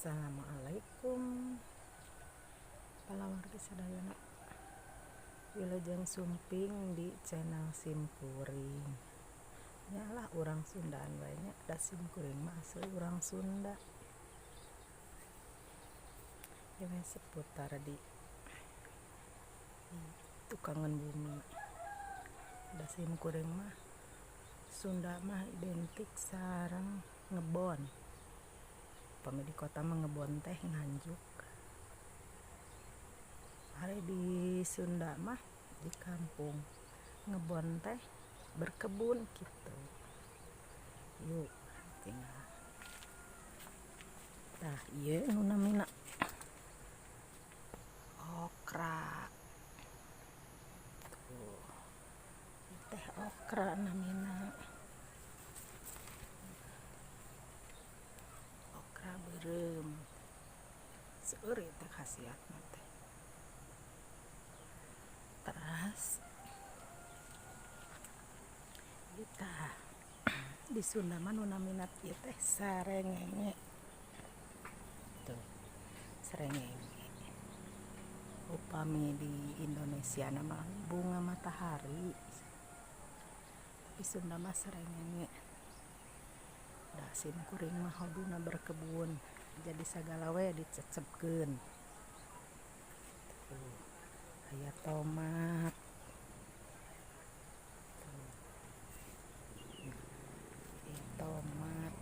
Assalamualaikum palawargi sadayana. Wilujeng sumping di channel simkuring. Nyalah orang Sundaan banyak da simkuring mah asli orang Sunda. Ini seputar di tukangan bumi. Da simkuring mah Sunda mah identik sarang ngebon. Pami di kota mah ngebon teh nganjuk. Hari di Sunda mah di kampung ngebon teh berkebun gitu. Yuk tinggal. Tah ieu nu namina okra. Tuh. Teh okra namina. Okra beureum. Seueur teh khasiatna teh. Teras kita di Sunda mah nu namina ieu teh sarengenge. Tuh. Sarengenge. Upami di Indonesia nama bunga matahari. Di Sunda mah sarengenge. Da simkuring mah hoduna berkebun. Jadi sagala we dicecepkeun. Tuh. Aya tomat. Tuh. Aya tomat.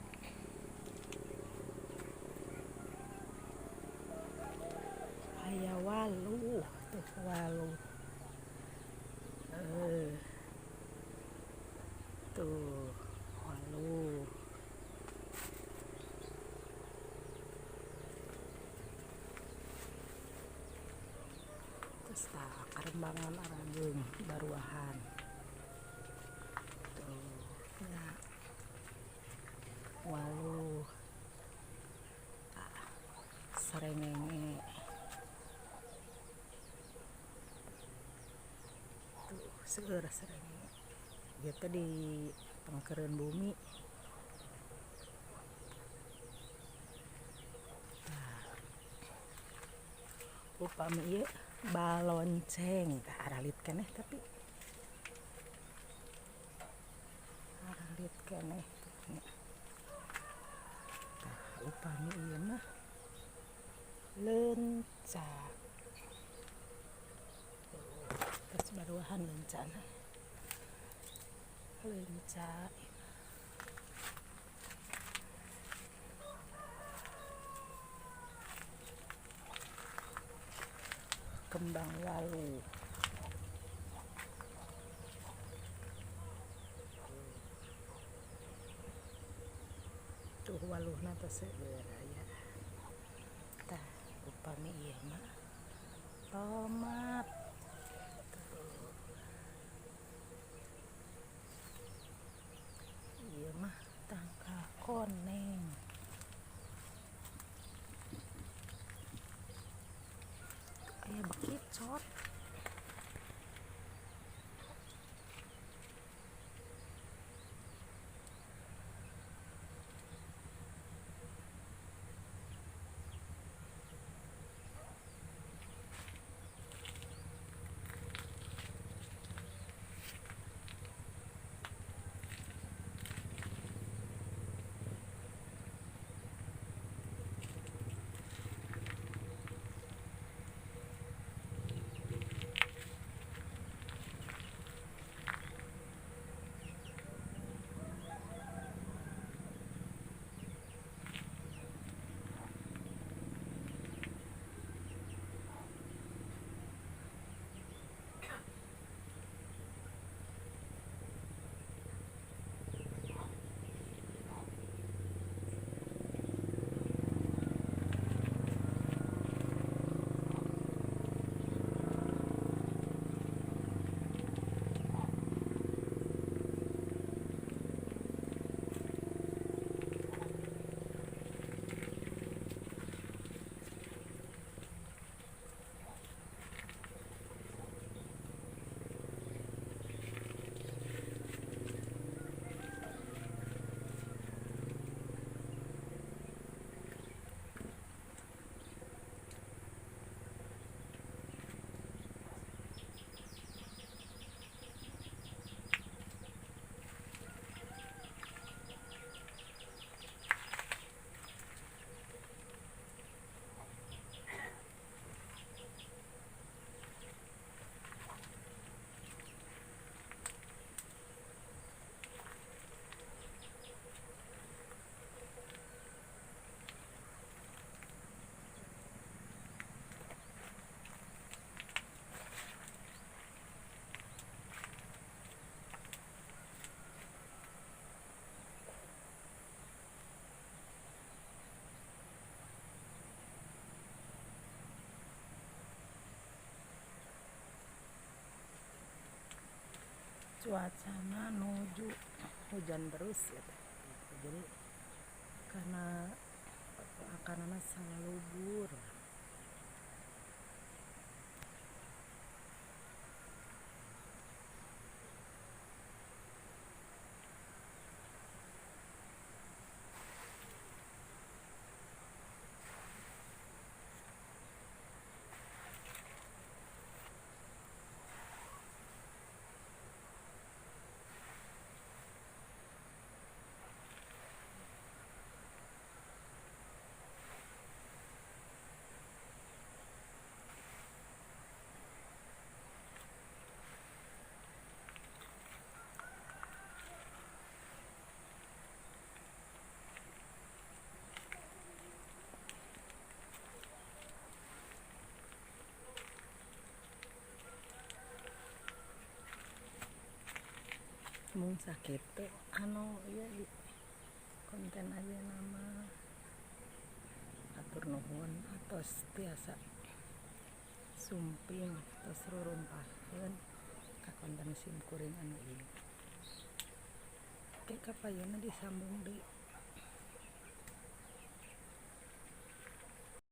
Aya waluh, tuh waluh. Tuh waluh. Terus karembangan arageung baruahan. Tuh ya. Waluh. Sarengenge. Tuh seueur sarengenge. Ieu teh di pangkeureun bumi. Upami ieu balonceng tah aralit keneh tapi aralit keneh tah upami ieu mah leunca. Terus baruahan leuncana leunca kembang walu. Tuh waluhna teh seueur aya. Tah upami ieu mah tomat. Tuh. Ieu mah tangkal koneng. Aya bekicot. cuacana nuju hujan terus gitu. Jadi karena akanana salubur mung sakitu anu ieu konten aja nama atur nuhun atos tiasa sumping tos rurumpahkeun ka konten sim kuring anu ieu. Oke kapayeuna disambung deui.